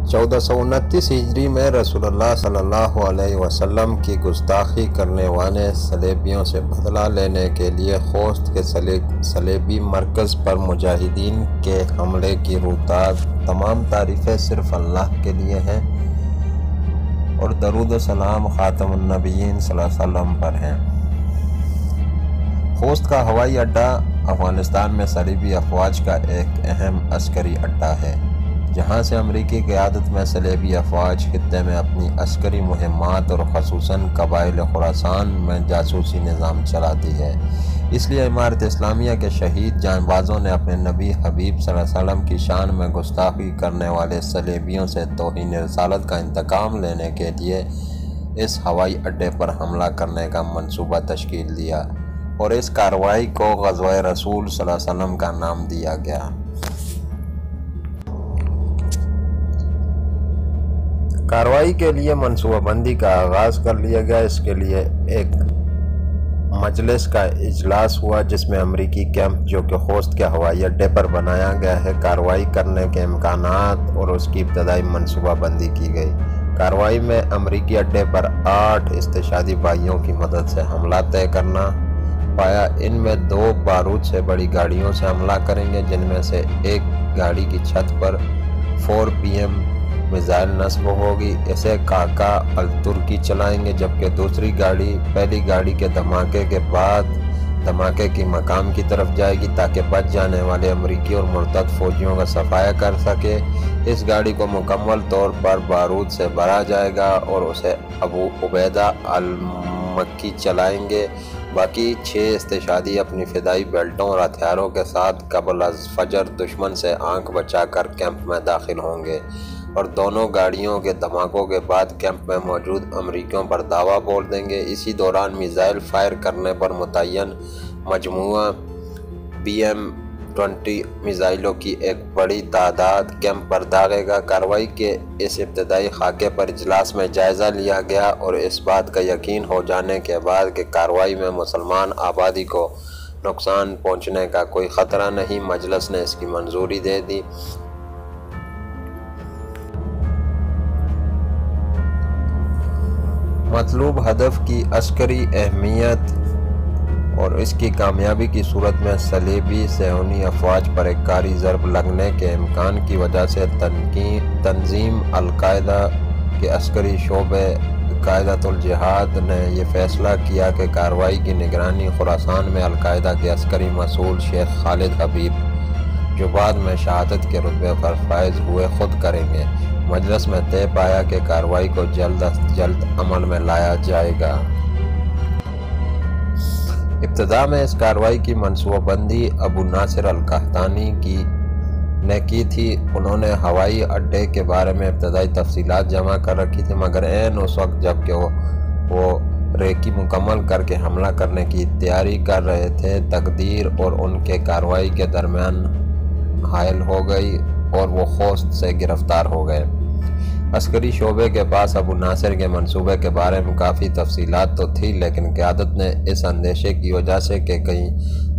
1429 ہجری میں رسول صلی اللہ علیہ وسلم کی گستاخی کرنے والے صلیبیوں سے بدلہ لینے کے لیے خوست کے صلیبی مرکز پر مجاہدین کے حملے کی روتاز۔ تمام تعریفیں صرف اللہ کے لیے ہیں اور درود و سلام خاتم النبیین صلی اللہ علیہ وسلم پر ہیں۔ خوست کا ہوائی اڈہ افغانستان میں صلیبی افواج کا ایک اہم عسکری اڈہ ہے، جہاں سے امریکی قیادت میں صلیبی افواج خطے میں اپنی عسکری مہمات اور خصوصاً قبائل خراسان میں جاسوسی نظام چلاتی ہے۔ اس لیے امارت اسلامیہ کے شہید جانبازوں نے اپنے نبی حبیب صلی اللہ علیہ وسلم کی شان میں گستاخی کرنے والے صلیبیوں سے توہین رسالت کا انتقام لینے کے لیے اس ہوائی اڈے پر حملہ کرنے کا منصوبہ تشکیل دیا اور اس کارروائی کو غزوہ رسول صلی اللہ علیہ وسلم کا نام دیا گیا۔ کارروائی کے لیے منصوبہ بندی کا آغاز کر لیا گیا۔ اس کے لیے ایک مجلس کا اجلاس ہوا جس میں امریکی کیمپ جو کہ خوست کے ہوائی اڈے پر بنایا گیا ہے، کارروائی کرنے کے امکانات اور اس کی ابتدائی منصوبہ بندی کی گئی۔ کارروائی میں امریکی اڈے پر 8 استشہادی بھائیوں کی مدد سے حملہ طے کرنا پایا۔ ان میں 2 بارود سے بڑی گاڑیوں سے حملہ کریں گے، جن میں سے ایک گاڑی کی چھت پر 4 PM میزائل نصب ہوگی، اسے کاکا الترکی چلائیں گے، جبکہ دوسری گاڑی پہلی گاڑی کے دھماکے کے بعد دھماکے کی مقام کی طرف جائے گی تاکہ بچ جانے والے امریکی اور مرتد فوجیوں کا صفایا کر سکے۔ اس گاڑی کو مکمل طور پر بارود سے بھرا جائے گا اور اسے ابو عبیدہ المکی چلائیں گے۔ باقی 6 استشہادی اپنی فدائی بیلٹوں اور ہتھیاروں کے ساتھ قبل از فجر دشمن سے آنکھ بچا کر کیمپ میں داخل ہوں گے اور دونوں گاڑیوں کے دھماکوں کے بعد کیمپ میں موجود امریکیوں پر دھاوا بول دیں گے۔ اسی دوران میزائل فائر کرنے پر متعین مجموعہ BM-20 میزائلوں کی ایک بڑی تعداد کیمپ پر داغے گا۔ کارروائی کے اس ابتدائی خاکے پر اجلاس میں جائزہ لیا گیا اور اس بات کا یقین ہو جانے کے بعد کہ کارروائی میں مسلمان آبادی کو نقصان پہنچنے کا کوئی خطرہ نہیں، مجلس نے اس کی منظوری دے دی۔ مطلوب ہدف کی عسکری اہمیت اور اس کی کامیابی کی صورت میں صلیبی صہیونی افواج پر ایک کاری ضرب لگنے کے امکان کی وجہ سے تنظیم القاعدہ کے عسکری شعبے قاعدۃ الجہاد نے یہ فیصلہ کیا کہ کارروائی کی نگرانی خراسان میں القاعدہ کے عسکری مسئول شیخ خالد حبیب، جو بعد میں شہادت کے رتبے پر فائز ہوئے، خود کریں گے۔ مجلس میں طے پایا کہ کارروائی کو جلد از جلد عمل میں لایا جائے گا۔ ابتدا میں اس کارروائی کی منصوبہ بندی ابو ناصر القحطانی نے کی تھی۔ انہوں نے ہوائی اڈے کے بارے میں ابتدائی تفصیلات جمع کر رکھی تھی، مگر عین اس وقت جب کہ وہ ریکی مکمل کر کے حملہ کرنے کی تیاری کر رہے تھے، تقدیر اور ان کے کارروائی کے درمیان حائل ہو گئی اور وہ خوست سے گرفتار ہو گئے۔ عسکری شعبے کے پاس ابو ناصر کے منصوبے کے بارے میں کافی تفصیلات تو تھی، لیکن قیادت نے اس اندیشے کی وجہ سے کہ کہیں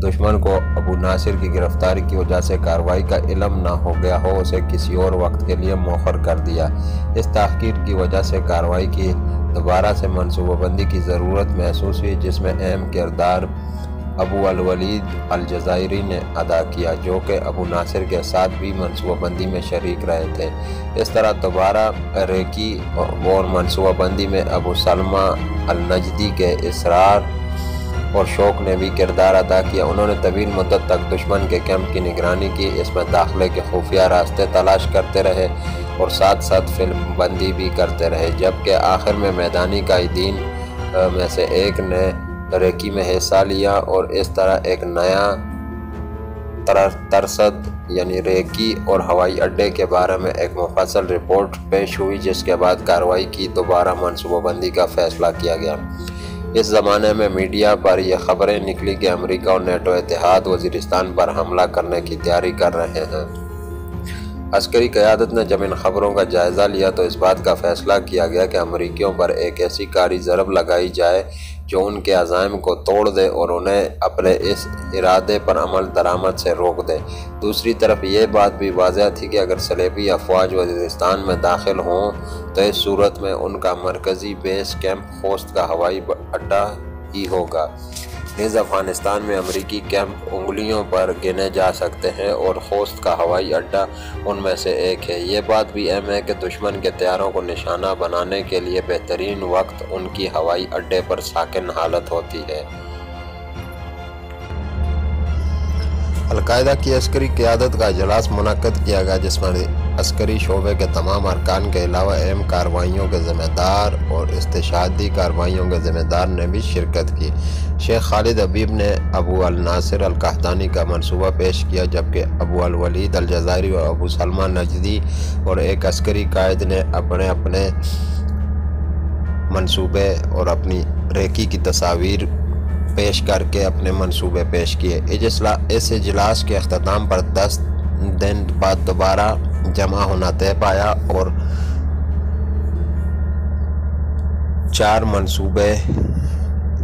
دشمن کو ابو ناصر کی گرفتاری کی وجہ سے کارروائی کا علم نہ ہو گیا ہو، اسے کسی اور وقت کے لیے مؤخر کر دیا۔ اس تاخیر کی وجہ سے کارروائی کی دوبارہ سے منصوبہ بندی کی ضرورت محسوس ہوئی، جس میں اہم کردار ابو الولید الجزائری نے ادا کیا، جو کہ ابو ناصر کے ساتھ بھی منصوبہ بندی میں شریک رہے تھے۔ اس طرح دوبارہ ریکی اور منصوبہ بندی میں ابو سلمہ النجدی کے اصرار اور شوق نے بھی کردار ادا کیا۔ انہوں نے طویل مدت تک دشمن کے کیمپ کی نگرانی کی، اس میں داخلے کے خفیہ راستے تلاش کرتے رہے اور ساتھ ساتھ فلم بندی بھی کرتے رہے، جبکہ آخر میں میدانی قائدین میں سے ایک نے ریکی میں حصہ لیا اور اس طرح ایک نیا ترصد یعنی ریکی اور ہوائی اڈے کے بارے میں ایک مفصل رپورٹ پیش ہوئی، جس کے بعد کارروائی کی دوبارہ منصوبہ بندی کا فیصلہ کیا گیا۔ اس زمانے میں میڈیا پر یہ خبریں نکلی کہ امریکہ اور نیٹو اتحاد وزیرستان پر حملہ کرنے کی تیاری کر رہے ہیں۔ عسکری قیادت نے جب ان خبروں کا جائزہ لیا تو اس بات کا فیصلہ کیا گیا کہ امریکیوں پر ایک ایسی کاری ضرب لگائی جائے جو ان کے عزائم کو توڑ دے اور انہیں اپنے اس ارادے پر عمل درآمد سے روک دے۔ دوسری طرف یہ بات بھی واضح تھی کہ اگر صلیبی افواج وزیرستان میں داخل ہوں تو اس صورت میں ان کا مرکزی بیس کیمپ خوست کا ہوائی اڈہ ہی ہوگا۔ نیز افغانستان میں امریکی کیمپ انگلیوں پر گنے جا سکتے ہیں اور خوست کا ہوائی اڈہ ان میں سے ایک ہے۔ یہ بات بھی اہم ہے کہ دشمن کے طیاروں کو نشانہ بنانے کے لیے بہترین وقت ان کی ہوائی اڈے پر ساکن حالت ہوتی ہے۔ القاعدہ کی عسکری قیادت کا اجلاس منعقد کیا گیا جس میں عسکری شعبے کے تمام ارکان کے علاوہ اہم کارروائیوں کے ذمہ دار اور استشہادی کارروائیوں کے ذمہ دار نے بھی شرکت کی۔ شیخ خالد حبیب نے ابو الناصر القحطانی کا منصوبہ پیش کیا، جبکہ ابو الولید الجزائری اور ابو سلمہ نجدی اور ایک عسکری قائد نے اپنے اپنے منصوبے اور اپنی ریکی کی تصاویر پیش کر کے اپنے منصوبے پیش کیے۔ اس اجلاس کے اختتام پر 10 دن بعد دوبارہ جمع ہونا طے پایا اور 4 منصوبے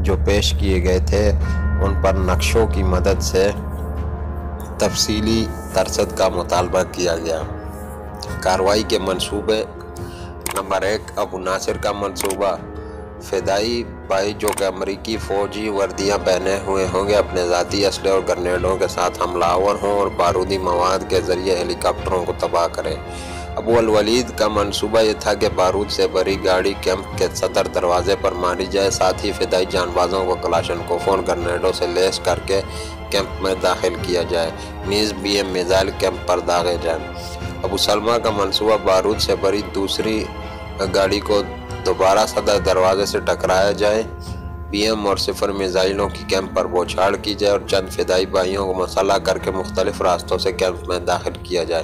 جو پیش کیے گئے تھے ان پر نقشوں کی مدد سے تفصیلی ترصد کا مطالبہ کیا گیا۔ کارروائی کے منصوبے: نمبر 1، ابو ناصر کا منصوبہ: فدائی بھائی جو کہ امریکی فوجی وردیاں پہنے ہوئے ہوں گے اپنے ذاتی اسلحے اور گرنیڈوں کے ساتھ حملہ آور ہوں اور بارودی مواد کے ذریعے ہیلی کاپٹروں کو تباہ کریں۔ ابو الولید کا منصوبہ یہ تھا کہ بارود سے بھری گاڑی کیمپ کے صدر دروازے پر ماری جائے، ساتھ ہی فدائی جان بازوں کو کلاشنکوف اور گرنیڈوں سے لیس کر کے کیمپ میں داخل کیا جائے، نیز BM میزائل کیمپ پر داغے جائیں۔ ابو سلمہ کا منصوبہ: بارود سے بھری دوسری گاڑی کو دوبارہ صدر دروازے سے ٹکرایا جائے، BM اور 0 میزائلوں کی کیمپ پر بوچھاڑ کی جائے اور چند فدائی بھائیوں کو مسلح کر کے مختلف راستوں سے کیمپ میں داخل کیا جائے۔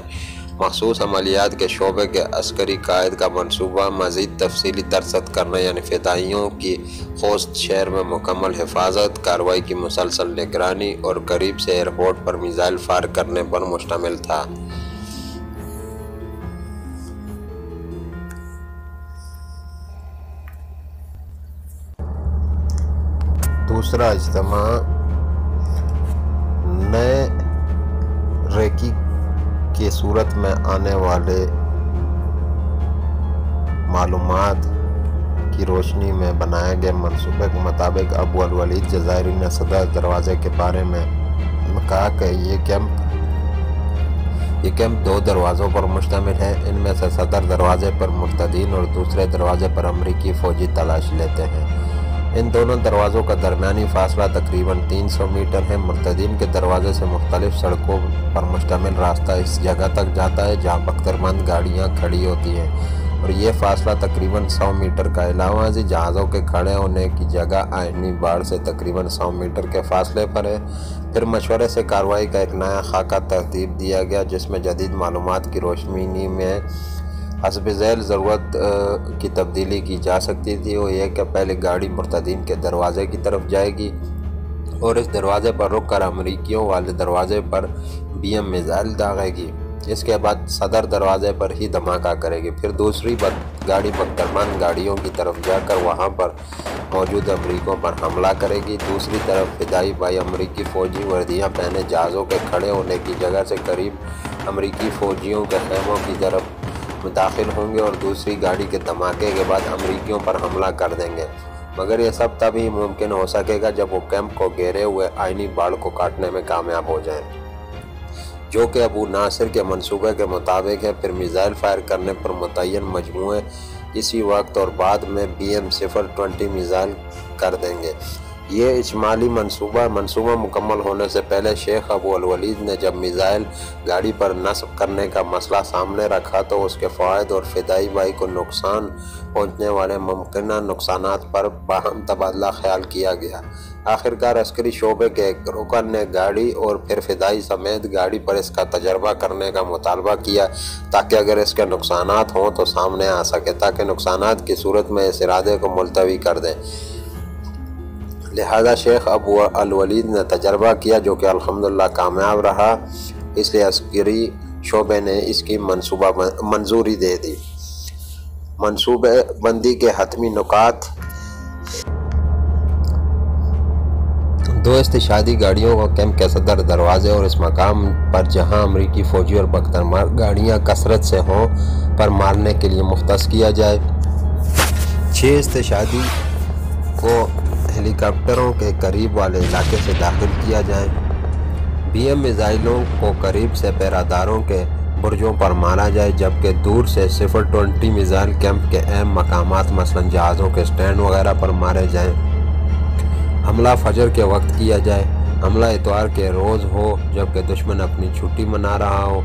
مخصوص عملیات کے شعبے کے عسکری قائد کا منصوبہ: مزید تفصیلی ترصد کرنا، یعنی فدائیوں کی خوست شہر میں مکمل حفاظت، کارروائی کی مسلسل نگرانی اور قریب سے ایئرپورٹ پر میزائل فائر کرنے پر مشتمل تھا۔ دوسرا اجتماع نئے ریکی کی صورت میں آنے والے معلومات کی روشنی میں بنائے گئے منصوبے کے مطابق ابو الولید جزائری نے صدر دروازے کے بارے میں کہا کہ یہ کیمپ 2 دروازوں پر مشتمل ہے، ان میں سے صدر دروازے پر مرتدین اور دوسرے دروازے پر امریکی فوجی تلاش لیتے ہیں۔ ان دونوں دروازوں کا درمیانی فاصلہ تقریباً 300 میٹر ہے۔ مرتدین کے دروازے سے مختلف سڑکوں پر مشتمل راستہ اس جگہ تک جاتا ہے جہاں بختربند گاڑیاں کھڑی ہوتی ہیں، اور یہ فاصلہ تقریباً 100 میٹر کا علاوہ ازیں جہازوں کے کھڑے ہونے کی جگہ آئینی باڑ سے تقریباً 100 میٹر کے فاصلے پر ہے۔ پھر مشورے سے کارروائی کا ایک نیا خاکہ ترتیب دیا گیا جس میں جدید معلومات کی روشنی میں حسب ذیل ضرورت کی تبدیلی کی جا سکتی تھی۔ وہ یہ کہ پہلے گاڑی مرتدین کے دروازے کی طرف جائے گی اور اس دروازے پر رک کر امریکیوں والے دروازے پر BM میزائل داغے گی، اس کے بعد صدر دروازے پر ہی دھماکہ کرے گی۔ پھر دوسری گاڑی بختربند گاڑیوں کی طرف جا کر وہاں پر موجود امریکیوں پر حملہ کرے گی۔ دوسری طرف فدائی بھائی امریکی فوجی وردیاں پہنے جہازوں کے کھڑے ہونے کی جگہ سے قریب امریکی فوجیوں کے خیموں کی طرف داخل ہوں گے اور دوسری گاڑی کے دھماکے کے بعد امریکیوں پر حملہ کر دیں گے، مگر یہ سب تب ہی ممکن ہو سکے گا جب وہ کیمپ کو گھیرے ہوئے آئینی باڑ کو کاٹنے میں کامیاب ہو جائیں، جو کہ ابو ناصر کے منصوبے کے مطابق ہے۔ پھر میزائل فائر کرنے پر متعین مجموعے اسی وقت اور بعد میں BM 020 میزائل کر دیں گے۔ یہ اجمالی منصوبہ مکمل ہونے سے پہلے شیخ ابو الولید نے جب میزائل گاڑی پر نصب کرنے کا مسئلہ سامنے رکھا تو اس کے فوائد اور فدائی بھائی کو نقصان پہنچنے والے ممکنہ نقصانات پر باہم تبادلہ خیال کیا گیا۔ آخرکار عسکری شعبے کے ایک رکن نے گاڑی اور پھر فدائی سمیت گاڑی پر اس کا تجربہ کرنے کا مطالبہ کیا تاکہ اگر اس کے نقصانات ہوں تو سامنے آ سکے، تاکہ نقصانات کی صورت میں اس ارادے کو ملتوی کر دیں۔ لہذا شیخ ابو الولید نے تجربہ کیا جو کہ الحمدللہ کامیاب رہا، اس لیے عسکری شعبے نے اس کی منظوری دے دی۔ منصوبہ بندی کے حتمی نکات: 2 استشہادی گاڑیوں کو کیمپ کے صدر دروازے اور اس مقام پر جہاں امریکی فوجی اور بخترمار گاڑیاں کثرت سے ہوں پر مارنے کے لیے مختص کیا جائے۔ 6 استشہادی کو ہیلی کاپٹروں کے قریب والے علاقے سے داخل کیا جائے۔ BM میزائلوں کو قریب سے پیراداروں کے برجوں پر مارا جائے، جبکہ دور سے 0-20 میزائل کیمپ کے اہم مقامات مثلاً جہازوں کے سٹینڈ وغیرہ پر مارے جائیں۔ حملہ فجر کے وقت کیا جائے۔ حملہ اتوار کے روز ہو جبکہ دشمن اپنی چھٹی منا رہا ہو۔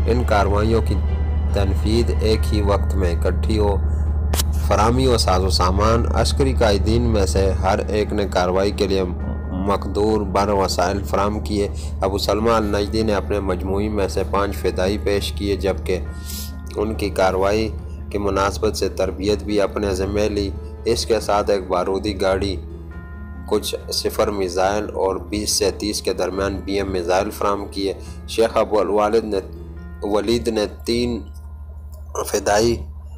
ان کارروائیوں کی تنفیذ ایک ہی وقت میں اکٹھی ہو۔ فراہمی و ساز و سامان: عسکری قائدین میں سے ہر ایک نے کارروائی کے لیے مقدور بر وسائل فراہم کیے۔ ابو سلمہ النجدی نے اپنے مجموعی میں سے 5 فدائی پیش کیے، جبکہ ان کی کارروائی کی مناسبت سے تربیت بھی اپنے ذمہ لی۔ اس کے ساتھ ایک بارودی گاڑی، کچھ 0 میزائل اور 20 سے 30 کے درمیان BM میزائل فراہم کیے۔ شیخ ابو الولید نے 3 فدائی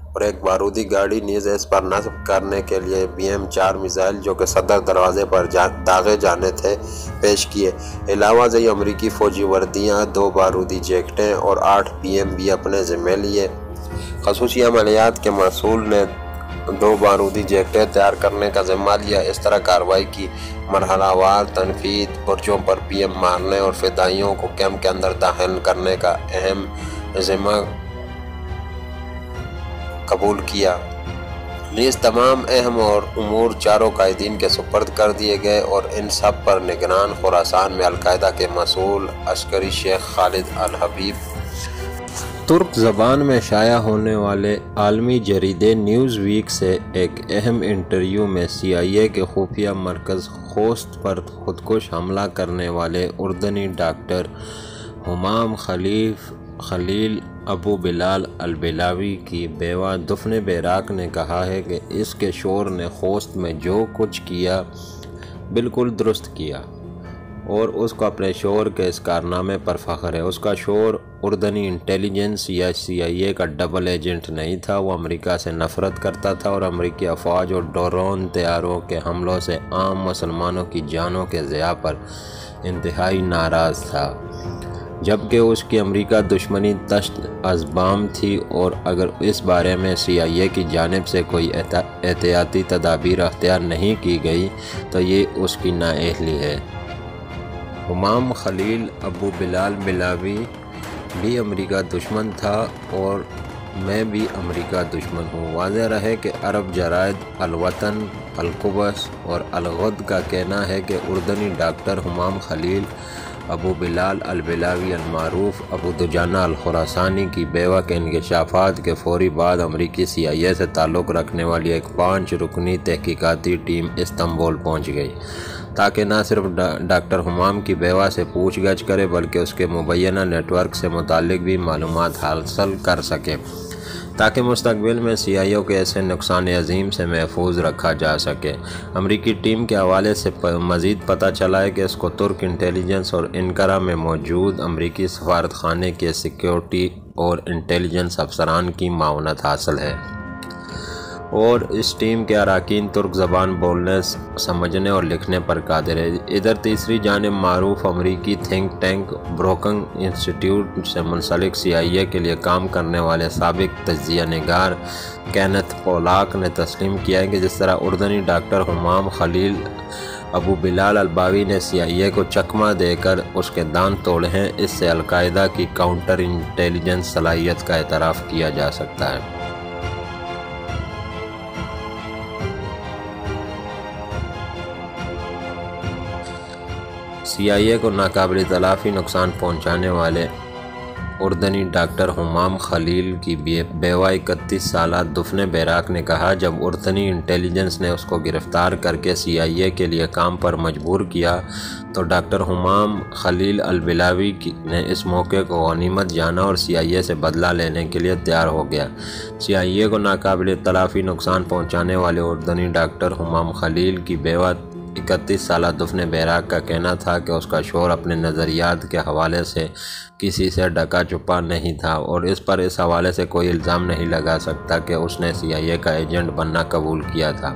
اور ایک بارودی گاڑی نیز اس پر نصب کرنے کے لیے BM 4 میزائل جو کہ صدر دروازے پر داغے جانے تھے پیش کیے۔ علاوہ ازیں امریکی فوجی وردیاں، 2 بارودی جیکٹیں اور 8 BM بھی اپنے ذمہ لیے۔ خصوصی عملیات کے مسئول نے 2 بارودی جیکٹیں تیار کرنے کا ذمہ لیا۔ اس طرح کارروائی کی مرحلہ وار تنفیذ، برجوں پر BM مارنے اور فدائیوں کو کیمپ کے اندر داخل کرنے کا اہم ذمہ قبول کیا۔ نیز تمام اہم امور چاروں قائدین کے سپرد کر دیے گئے اور ان سب پر نگران خراسان میں القاعدہ کے مسئول عسکری شیخ خالد الحبیب۔ ترک زبان میں شائع ہونے والے عالمی جریدے نیوز ویک سے ایک اہم انٹرویو میں CIA کے خفیہ مرکز خوست پر خودکش حملہ کرنے والے اردنی ڈاکٹر ہمام خلیل ابو بلال البلاوی کی بیوہ دفن بیراق نے کہا ہے کہ اس کے شوہر نے خوست میں جو کچھ کیا بالکل درست کیا اور اس کو اپنے شوہر کے اس کارنامے پر فخر ہے۔ اس کا شوہر اردنی انٹیلیجنس یا CIA کا ڈبل ایجنٹ نہیں تھا۔ وہ امریکہ سے نفرت کرتا تھا اور امریکی افواج اور ڈرون طیاروں کے حملوں سے عام مسلمانوں کی جانوں کے ضیاع پر انتہائی ناراض تھا، جبکہ اس کی امریکہ دشمنی تشت ازبام تھی اور اگر اس بارے میں CIA کی جانب سے کوئی احتیاطی تدابیر اختیار نہیں کی گئی تو یہ اس کی نااہلی ہے۔ ہمام خلیل ابو بلال بلاوی بھی امریکہ دشمن تھا اور میں بھی امریکہ دشمن ہوں۔ واضح رہے کہ عرب جرائد الوطن، القبس اور الغد کا کہنا ہے کہ اردنی ڈاکٹر ہمام خلیل ابو بلال البلاوی المعروف ابو دجانہ الخراسانی کی بیوہ کے انکشافات کے فوری بعد امریکی CIA سے تعلق رکھنے والی ایک 5 رکنی تحقیقاتی ٹیم استنبول پہنچ گئی تاکہ نہ صرف ڈاکٹر ہمام کی بیوہ سے پوچھ گچھ کرے بلکہ اس کے مبینہ نیٹ ورک سے متعلق بھی معلومات حاصل کر سکے تاکہ مستقبل میں CIA کے ایسے نقصان عظیم سے محفوظ رکھا جا سکے۔ امریکی ٹیم کے حوالے سے مزید پتہ چلا ہے کہ اس کو ترک انٹیلیجنس اور انقرہ میں موجود امریکی سفارت خانے کے سیکیورٹی اور انٹیلیجنس افسران کی معاونت حاصل ہے اور اس ٹیم کے اراکین ترک زبان بولنے، سمجھنے اور لکھنے پر قادر ہے۔ ادھر تیسری جانب معروف امریکی تھنک ٹینک بروکنگ انسٹیٹیوٹ سے منسلک CIA کے لیے کام کرنے والے سابق تجزیہ نگار کینتھ پولاک نے تسلیم کیا ہے کہ جس طرح اردنی ڈاکٹر ہمام خلیل ابو بلال البلاوی نے CIA کو چکمہ دے کر اس کے دانت توڑے ہیں، اس سے القاعدہ کی کاؤنٹر انٹیلیجنس صلاحیت کا اعتراف کیا جا سکتا ہے۔ CIA کو ناقابل تلافی نقصان پہنچانے والے اردنی ڈاکٹر ہمام خلیل کی بیوہ 31 سالہ دفن بیراق نے کہا، جب اردنی انٹیلیجنس نے اس کو گرفتار کر کے CIA کے لیے کام پر مجبور کیا تو ڈاکٹر ہمام خلیل البلاوی نے اس موقع کو غنیمت جانا اور CIA سے بدلہ لینے کے لیے تیار ہو گیا۔ CIA کو ناقابل تلافی نقصان پہنچانے والے اردنی ڈاکٹر ہمام خلیل کی بیوہ 31 سالہ دفن بیراق کا کہنا تھا کہ اس کا شوہر اپنے نظریات کے حوالے سے کسی سے ڈکا چھپا نہیں تھا اور اس پر اس حوالے سے کوئی الزام نہیں لگا سکتا کہ اس نے CIA کا ایجنٹ بننا قبول کیا تھا۔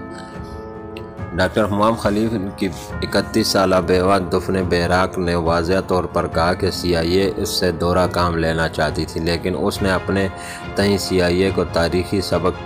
ڈاکٹر حمام خلیل کی 31 سالہ بیوہ دفن بیراق نے واضح طور پر کہا کہ CIA اس سے دورہ کام لینا چاہتی تھی، لیکن اس نے اپنے تئیں CIA کو تاریخی سبق